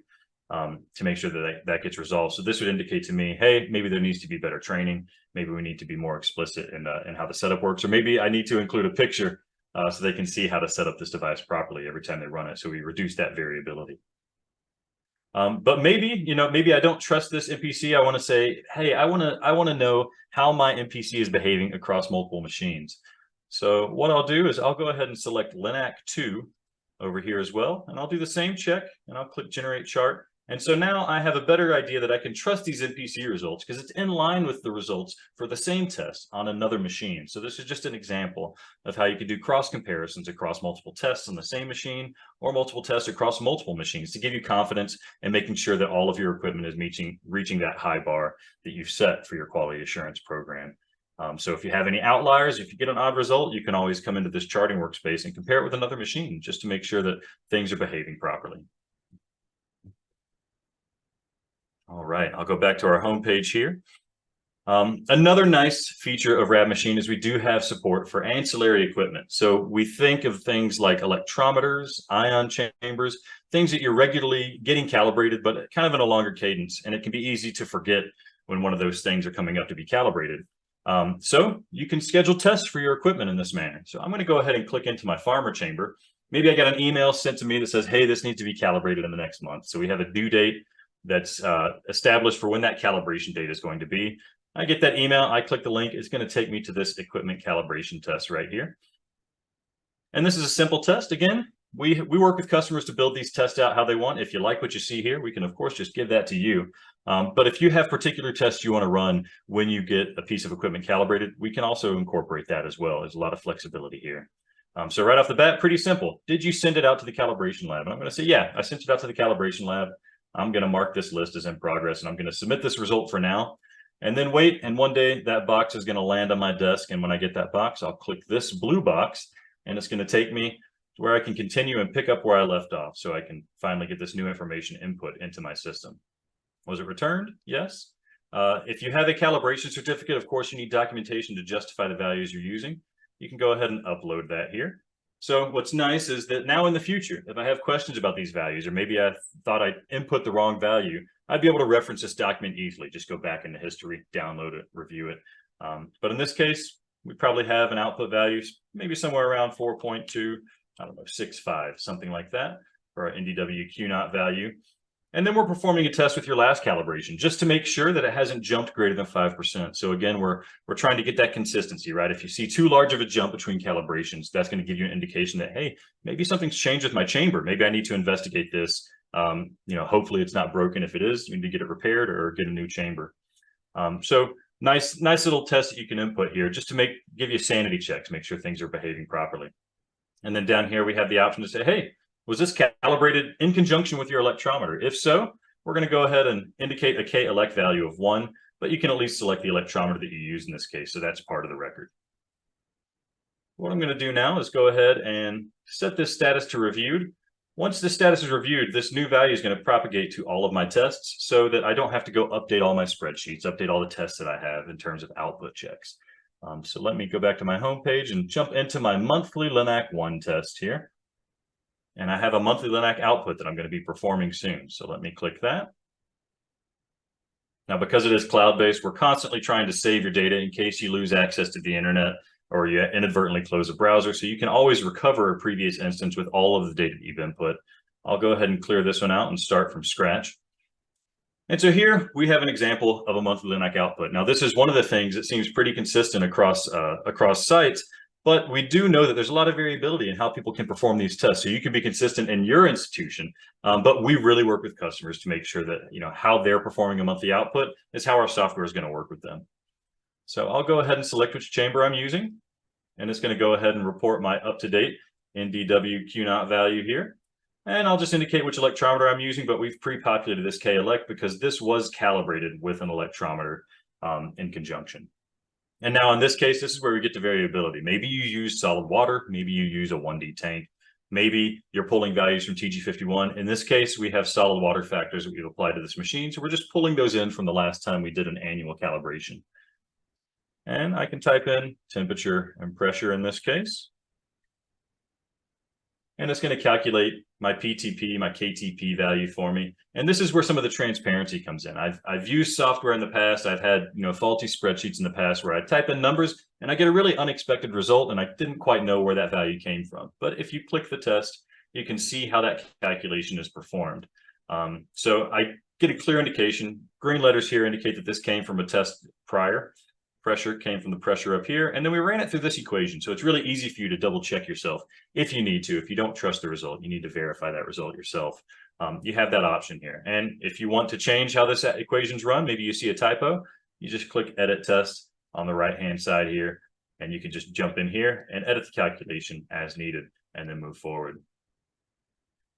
to make sure that that gets resolved? So this would indicate to me, hey, maybe there needs to be better training. Maybe we need to be more explicit in how the setup works, or maybe I need to include a picture so they can see how to set up this device properly every time they run it. So we reduce that variability. But maybe, maybe I don't trust this MPC. I want to say, hey, I want to know how my MPC is behaving across multiple machines. So what I'll do is I'll go ahead and select LINAC 2 over here as well, and I'll do the same check, and I'll click Generate Chart. And so now I have a better idea that I can trust these MPC results because it's in line with the results for the same test on another machine. So this is just an example of how you can do cross comparisons across multiple tests on the same machine or multiple tests across multiple machines to give you confidence and making sure that all of your equipment is reaching that high bar that you've set for your quality assurance program. So if you have any outliers, if you get an odd result, you can always come into this charting workspace and compare it with another machine just to make sure that things are behaving properly. All right, I'll go back to our homepage here. Another nice feature of RadMachine is we do have support for ancillary equipment. So we think of things like electrometers, ion chambers, things that you're regularly getting calibrated, but kind of in a longer cadence. And it can be easy to forget when one of those things are coming up to be calibrated. So you can schedule tests for your equipment in this manner. So I'm going to go ahead and click into my farmer chamber. Maybe I got an email sent to me that says, hey, this needs to be calibrated in the next month. So we have a due date that's established for when that calibration date is going to be. I get that email, I click the link, it's going to take me to this equipment calibration test right here. And this is a simple test. Again, we work with customers to build these tests out how they want. If you like what you see here, we can of course just give that to you. But if you have particular tests you want to run when you get a piece of equipment calibrated, we can also incorporate that as well. There's a lot of flexibility here. So right off the bat, pretty simple. Did you send it out to the calibration lab? And I'm going to say, yeah, I sent it out to the calibration lab. I'm going to mark this list as in progress, and I'm going to submit this result for now, and then wait. And one day that box is going to land on my desk. And when I get that box, I'll click this blue box, and it's going to take me to where I can continue and pick up where I left off. So I can finally get this new information input into my system. Was it returned? Yes. If you have a calibration certificate, of course, you need documentation to justify the values you're using. You can go ahead and upload that here. So what's nice is that now in the future, if I have questions about these values, or maybe I thought I input the wrong value, I'd be able to reference this document easily. Just go back into history, download it, review it. But in this case, we probably have an output value, maybe somewhere around 4.2, I don't know, 6.5, something like that for our NDW Q0 value. And then we're performing a test with your last calibration just to make sure that it hasn't jumped greater than 5%. So again, we're trying to get that consistency, right? If you see too large of a jump between calibrations, that's going to give you an indication that, hey, maybe something's changed with my chamber. Maybe I need to investigate this. Hopefully it's not broken. If it is, you need to get it repaired or get a new chamber. So nice little test that you can input here just to give you sanity checks, make sure things are behaving properly. And then down here, we have the option to say, hey, was this calibrated in conjunction with your electrometer? If so, we're going to go ahead and indicate a K-elect value of 1, but you can at least select the electrometer that you use in this case. So that's part of the record. What I'm going to do now is go ahead and set this status to reviewed. Once the status is reviewed, this new value is going to propagate to all of my tests so that I don't have to go update all my spreadsheets, update all the tests that I have in terms of output checks. So let me go back to my home page and jump into my monthly LINAC 1 test here. And I have a monthly LINAC output that I'm going to be performing soon. So let me click that. Now, because it is cloud-based, we're constantly trying to save your data in case you lose access to the internet or you inadvertently close a browser. So you can always recover a previous instance with all of the data that you've input. I'll go ahead and clear this one out and start from scratch. And so here we have an example of a monthly LINAC output. Now, this is one of the things that seems pretty consistent across sites, but we do know that there's a lot of variability in how people can perform these tests. So you can be consistent in your institution, but we really work with customers to make sure that how they're performing a monthly output is how our software is going to work with them. So I'll go ahead and select which chamber I'm using, and it's going to go ahead and report my up-to-date NDW Q0 value here. And I'll just indicate which electrometer I'm using, but we've pre-populated this K-elect because this was calibrated with an electrometer in conjunction. And now in this case, this is where we get to variability. Maybe you use solid water, maybe you use a 1D tank, maybe you're pulling values from TG51. In this case, we have solid water factors that we've applied to this machine. So we're just pulling those in from the last time we did an annual calibration. And I can type in temperature and pressure in this case. And it's going to calculate my PTP, my KTP value for me. And this is where some of the transparency comes in. I've used software in the past. I've had faulty spreadsheets in the past where I type in numbers and I get a really unexpected result and I didn't quite know where that value came from. But if you click the test, you can see how that calculation is performed. So I get a clear indication. Green letters here indicate that this came from a test prior. Pressure came from the pressure up here, and then we ran it through this equation. So it's really easy for you to double check yourself if you need to. If you don't trust the result, you need to verify that result yourself. You have that option here. And if you want to change how this equation's run, maybe you see a typo, you just click Edit Test on the right-hand side here, and you can just jump in here and edit the calculation as needed, and then move forward.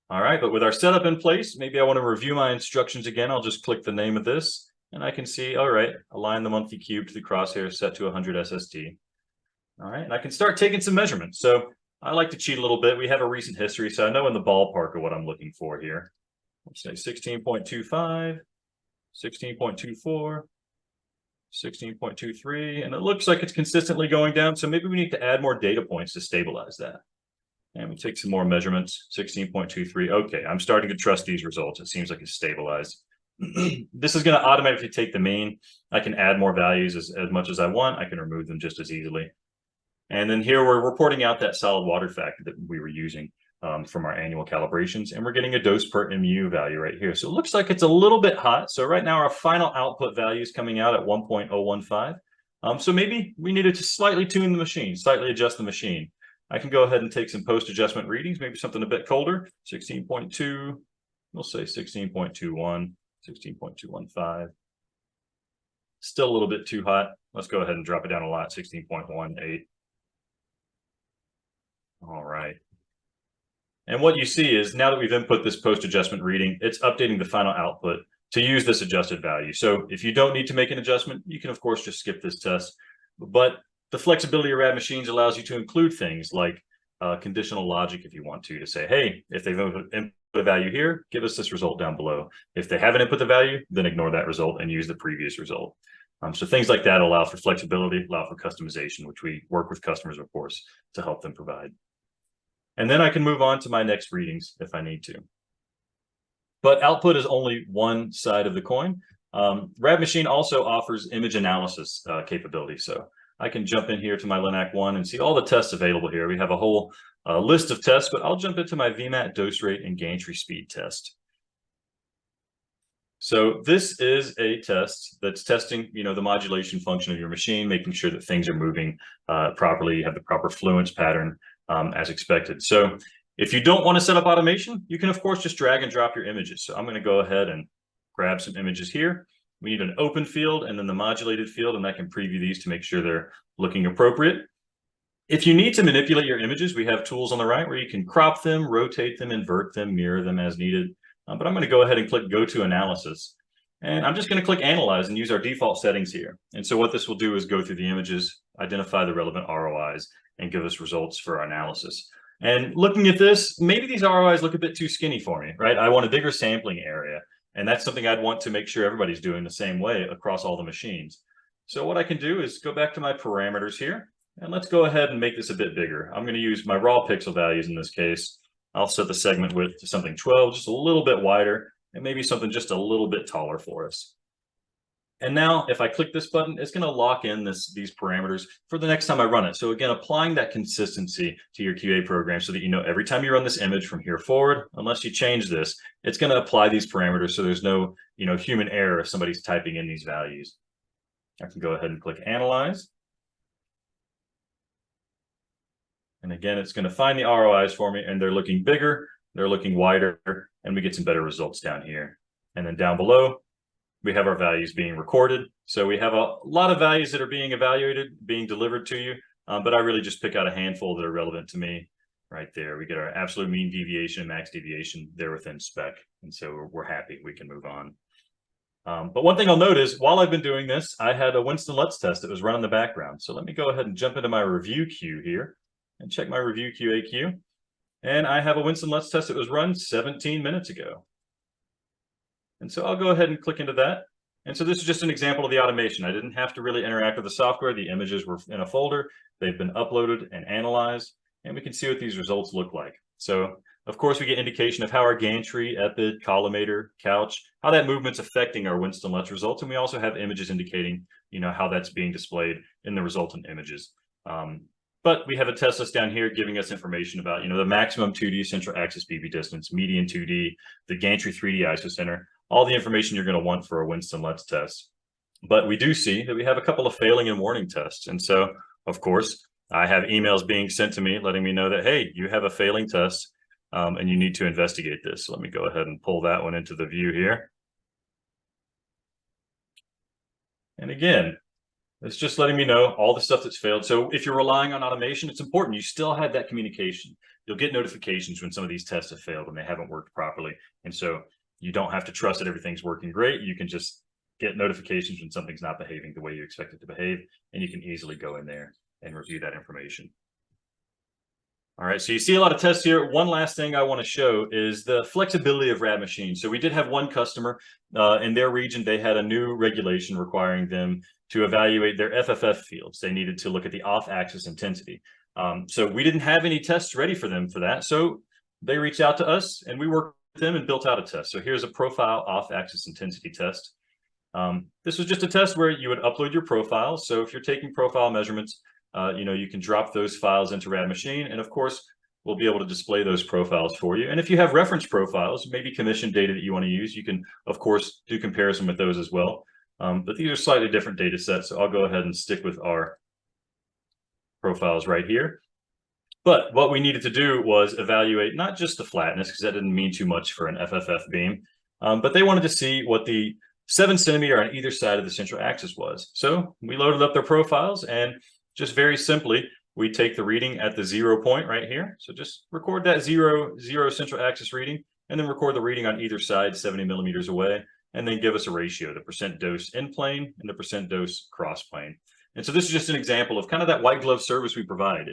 All right, but with our setup in place, maybe I want to review my instructions again. I'll just click the name of this. And I can see, all right, align the monthly cube to the crosshair set to 100 SST. All right, and I can start taking some measurements. So I like to cheat a little bit. We have a recent history, so I know in the ballpark of what I'm looking for here. Let's say 16.25, 16.24, 16.23, and it looks like it's consistently going down. So maybe we need to add more data points to stabilize that. And we take some more measurements, 16.23. Okay, I'm starting to trust these results. It seems like it's stabilized. This is going to automatically take the mean. I can add more values as much as I want. I can remove them just as easily. And then here we're reporting out that solid water factor that we were using from our annual calibrations. And we're getting a dose per MU value right here. So it looks like it's a little bit hot. So right now our final output value is coming out at 1.015. So maybe we needed to slightly tune the machine, slightly adjust the machine. I can go ahead and take some post-adjustment readings, maybe something a bit colder, 16.2, we'll say 16.21. 16.215. Still a little bit too hot. Let's go ahead and drop it down a lot, 16.18. All right. And what you see is now that we've input this post-adjustment reading, it's updating the final output to use this adjusted value. So if you don't need to make an adjustment, you can, of course, just skip this test. But the flexibility of RAD machines allows you to include things like conditional logic if you want to say, hey, if they've input a value here, give us this result down below. If they haven't input the value, then ignore that result and use the previous result. So things like that allow for flexibility, allow for customization, which we work with customers, of course, to help them provide. And then I can move on to my next readings if I need to. But output is only one side of the coin. RAD machine also offers image analysis capability. So I can jump in here to my LINAC 1 and see all the tests available here. We have a whole list of tests, but I'll jump into my VMAT dose rate and gantry speed test. So this is a test that's testing, the modulation function of your machine, making sure that things are moving properly, you have the proper fluence pattern as expected. So if you don't want to set up automation, you can, of course, just drag and drop your images. So I'm going to go ahead and grab some images here. We need an open field and then the modulated field, and I can preview these to make sure they're looking appropriate. If you need to manipulate your images, we have tools on the right where you can crop them, rotate them, invert them, mirror them as needed. But I'm going to go ahead and click Go to Analysis. And I'm just going to click Analyze and use our default settings here. And so what this will do is go through the images, identify the relevant ROIs, and give us results for our analysis. And looking at this, maybe these ROIs look a bit too skinny for me, right? I want a bigger sampling area. And that's something I'd want to make sure everybody's doing the same way across all the machines. So what I can do is go back to my parameters here. And let's go ahead and make this a bit bigger. I'm going to use my raw pixel values in this case. I'll set the segment width to something 12, just a little bit wider, and maybe something just a little bit taller for us. And now if I click this button, it's going to lock in these parameters for the next time I run it. So again, applying that consistency to your QA program so that you know every time you run this image from here forward, unless you change this, it's going to apply these parameters so there's no human error if somebody's typing in these values. I can go ahead and click Analyze. And again, it's going to find the ROIs for me, and they're looking bigger, they're looking wider, and we get some better results down here. And then down below, we have our values being recorded. So we have a lot of values that are being evaluated, being delivered to you, but I really just pick out a handful that are relevant to me right there. We get our absolute mean deviation and max deviation, they're within spec. And so we're happy, we can move on. But one thing I'll note is while I've been doing this, I had a Winston Lutz test that was run in the background. So let me go ahead and jump into my review queue here and check my review QA queue. And I have a Winston Lutz test that was run 17 minutes ago. And so I'll go ahead and click into that. And so this is just an example of the automation. I didn't have to really interact with the software. The images were in a folder. They've been uploaded and analyzed, and we can see what these results look like. So of course, we get indication of how our gantry, EPID, collimator, couch, how that movement's affecting our Winston Lutz results. And we also have images indicating, how that's being displayed in the resultant images. But we have a test list down here giving us information about, the maximum 2D central axis BB distance, median 2D, the gantry 3D isocenter, all the information you're going to want for a Winston Lutz test. But we do see that we have a couple of failing and warning tests. And so, of course, I have emails being sent to me letting me know that, hey, you have a failing test and you need to investigate this. So let me go ahead and pull that one into the view here. And again, it's just letting me know all the stuff that's failed. So if you're relying on automation, it's important. You still have that communication. You'll get notifications when some of these tests have failed and they haven't worked properly. And so you don't have to trust that everything's working great. You can just get notifications when something's not behaving the way you expect it to behave. And you can easily go in there and review that information. All right, so you see a lot of tests here. One last thing I want to show is the flexibility of RadMachine. So we did have one customer in their region. They had a new regulation requiring them to evaluate their FFF fields. They needed to look at the off-axis intensity. So we didn't have any tests ready for them for that. So they reached out to us and we worked with them and built out a test. So here's a profile off-axis intensity test. This was just a test where you would upload your profile. So if you're taking profile measurements, you can drop those files into RadMachine, and of course, we'll be able to display those profiles for you. And if you have reference profiles, maybe commission data that you want to use, you can, of course, do comparison with those as well. But these are slightly different data sets, so I'll go ahead and stick with our profiles right here. But what we needed to do was evaluate not just the flatness, because that didn't mean too much for an FFF beam, but they wanted to see what the 7 centimeter on either side of the central axis was. So we loaded up their profiles, and just very simply, we take the reading at the 0 point right here. So just record that zero central axis reading, and then record the reading on either side 70 millimeters away, and then give us a ratio, the percent dose in plane and the percent dose cross plane. And so this is just an example of kind of that white glove service we provide.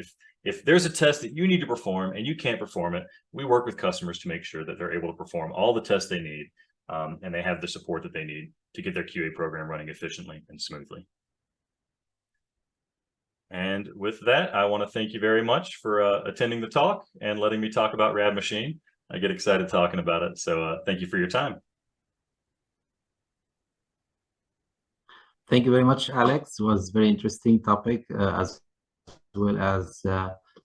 If there's a test that you need to perform and you can't perform it, we work with customers to make sure that they're able to perform all the tests they need, and they have the support that they need to get their QA program running efficiently and smoothly. And with that, I want to thank you very much for attending the talk and letting me talk about RadMachine. I get excited talking about it, so thank you for your time. Thank you very much, Alex. It was a very interesting topic, as well as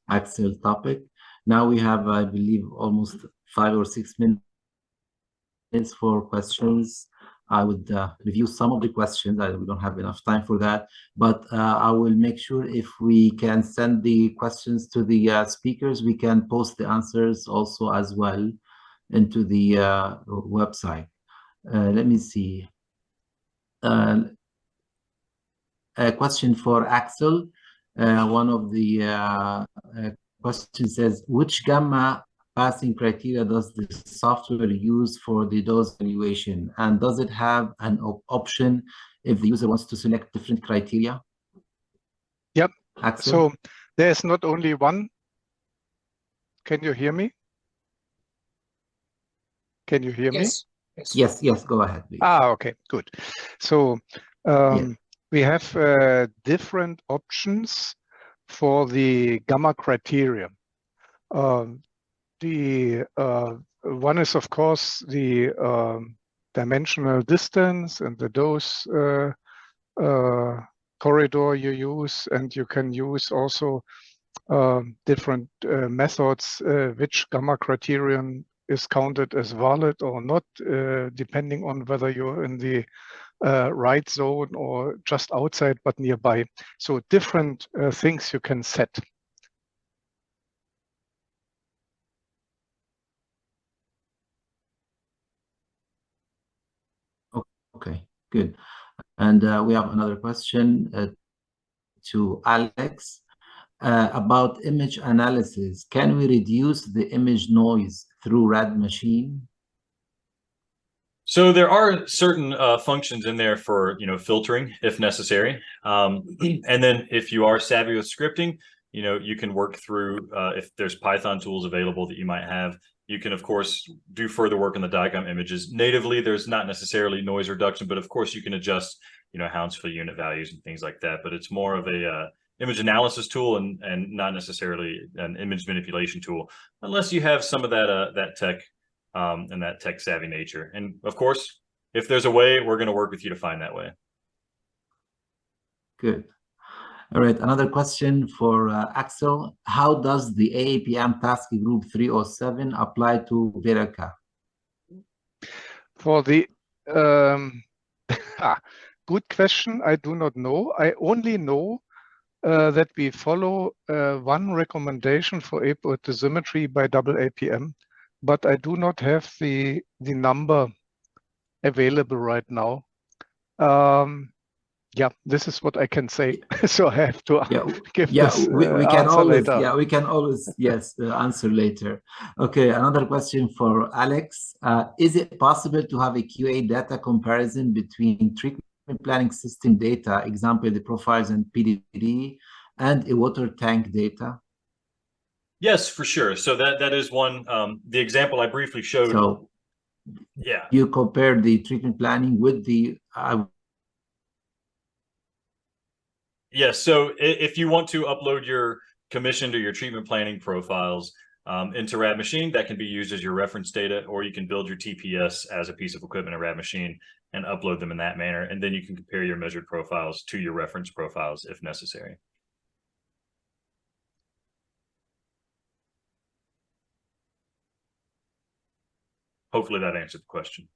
Axel topic. Now we have, I believe, almost 5 or 6 minutes for questions. I would review some of the questions. We don't have enough time for that, but I will make sure if we can send the questions to the speakers, we can post the answers also as well into the website. Let me see. A question for Axel. One of the questions says, which gamma passing criteria does the software use for the dose evaluation? And does it have an option if the user wants to select different criteria? Yep. Axel? So there's not only one. Can you hear me? Can you hear me? Yes. Yes, go ahead, please. Okay, good. So we have different options for the gamma criteria. The one is, of course, the dimensional distance and the dose corridor you use, and you can use also different methods, which gamma criterion is counted as valid or not, depending on whether you're in the right zone or just outside but nearby. So different things you can set. Okay, good. And we have another question to Alex about image analysis. Can we reduce the image noise through RadMachine? So there are certain functions in there for filtering if necessary, and then if you are savvy with scripting, you can work through if there's Python tools available that you might have. You can of course do further work on the DICOM images. Natively, there's not necessarily noise reduction, but of course you can adjust Hounsfield unit values and things like that. But it's more of a image analysis tool and not necessarily an image manipulation tool, unless you have some of that tech. And that tech savvy nature. And of course, if there's a way, we're going to work with you to find that way. Good. All right, another question for Axel. How does the AAPM task group 307 apply to VERIQA? For the good question, I do not know. I only know that we follow one recommendation for EPID dosimetry by AAPM. But I do not have the number available right now. Yeah, this is what I can say. So I have to give this we can answer always later. Yeah, we can always answer later. Okay, another question for Alex. Is it possible to have a QA data comparison between treatment planning system data, example the profiles and PDD, and a water tank data? Yes, for sure. So that is one. The example I briefly showed. So, yeah, you compare the treatment planning with the. Yes. So if you want to upload your commissioned or your treatment planning profiles into RadMachine, that can be used as your reference data, or you can build your TPS as a piece of equipment in RadMachine and upload them in that manner, and then you can compare your measured profiles to your reference profiles if necessary. Hopefully that answered the question.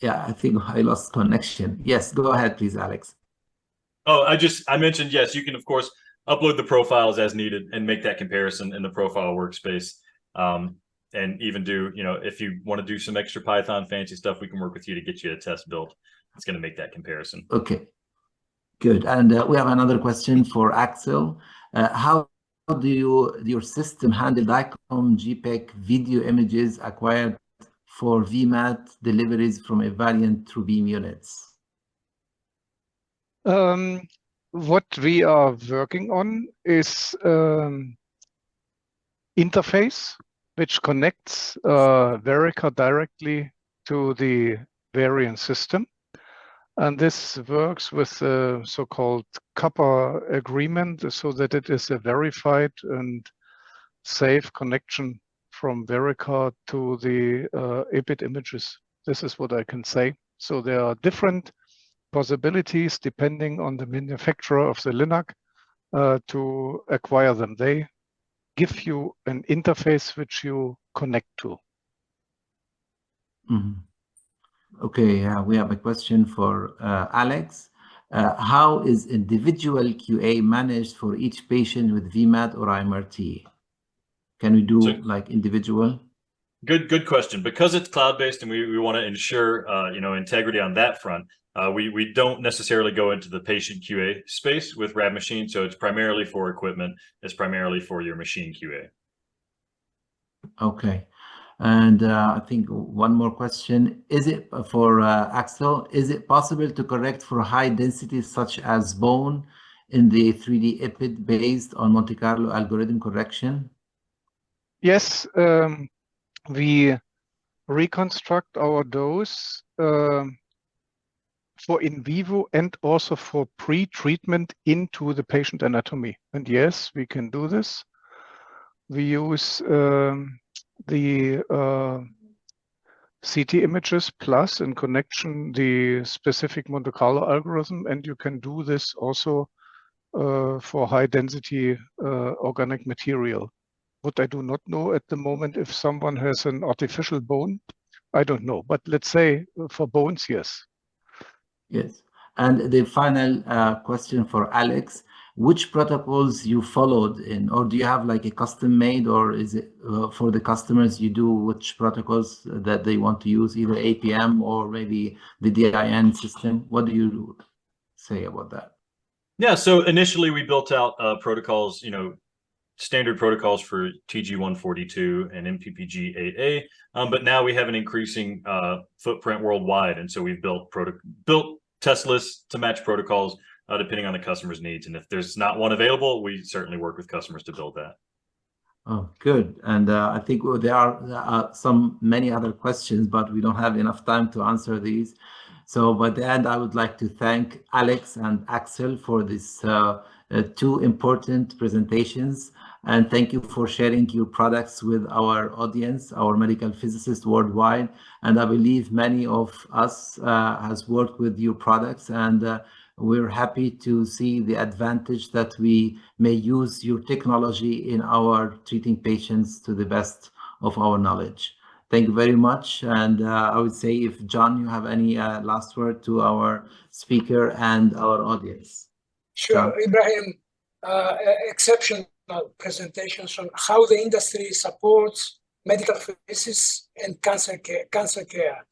Yeah, I think I lost connection. Yes, go ahead, please, Alex. Oh, I mentioned, yes, you can, of course, upload the profiles as needed and make that comparison in the profile workspace. And even do, if you want to do some extra Python fancy stuff, we can work with you to get you a test built. It's going to make that comparison. Okay, good. And we have another question for Axel. How do your system handle DICOM JPEG video images acquired for VMAT deliveries from a variant through beam units? What we are working on is interface which connects VERIQA directly to the variant system. And this works with the so-called kappa agreement, so that it is a verified and safe connection from VERIQA to the EPID images. This is what I can say. So there are different possibilities depending on the manufacturer of the LINAC to acquire them. They give you an interface which you connect to. Mm-hmm. Okay, we have a question for Alex. How is individual QA managed for each patient with VMAT or IMRT? Can we do like individual? Good question. Because it's cloud-based and we want to ensure integrity on that front, We don't necessarily go into the patient QA space with RadMachine, so it's primarily for equipment. It's primarily for your machine QA. Okay. And I think one more question. Is it for Axel, is it possible to correct for high densities such as bone in the 3D EPID based on Monte Carlo algorithm correction? Yes, we reconstruct our dose for in vivo and also for pre-treatment into the patient anatomy. And yes, we can do this. We use the CT images plus in connection the specific Monte Carlo algorithm, and you can do this also for high density organic material. What I do not know at the moment, if someone has an artificial bone, I don't know, but let's say for bones, yes. Yes. And the final question for Alex, which protocols you followed in, or do you have like a custom made, or is it for the customers you do which protocols that they want to use, either APM or maybe the DIN system? What do you say about that? Yeah, so initially we built out protocols, standard protocols for TG142 and MPPG-8A, but now we have an increasing footprint worldwide, and so we've built test lists to match protocols depending on the customer's needs. And if there's not one available, we certainly work with customers to build that. Oh, good. And I think there are many other questions, but we don't have enough time to answer these. So by the end, I would like to thank Alex and Axel for these two important presentations. And thank you for sharing your products with our audience, our medical physicists worldwide. And I believe many of us has worked with your products, and we're happy to see the advantage that we may use your technology in our treating patients to the best of our knowledge. Thank you very much. And I would say, if John, you have any last word to our speaker and our audience. Sure, John? Ibrahim, exceptional presentations on how the industry supports medical physicists and cancer care.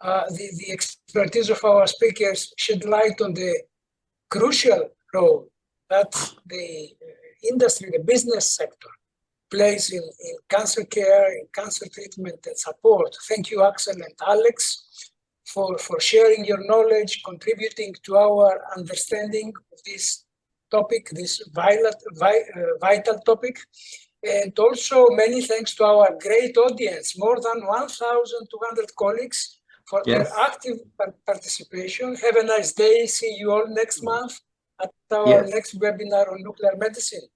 The expertise of our speakers shed light on the crucial role that the industry, the business sector, plays in cancer care, in cancer treatment and support. Thank you, Axel and Alex, for sharing your knowledge, contributing to our understanding of this topic, this vital topic. And also many thanks to our great audience, more than 1,200 colleagues, for their active participation. Have a nice day. See you all next month at our next webinar on nuclear medicine.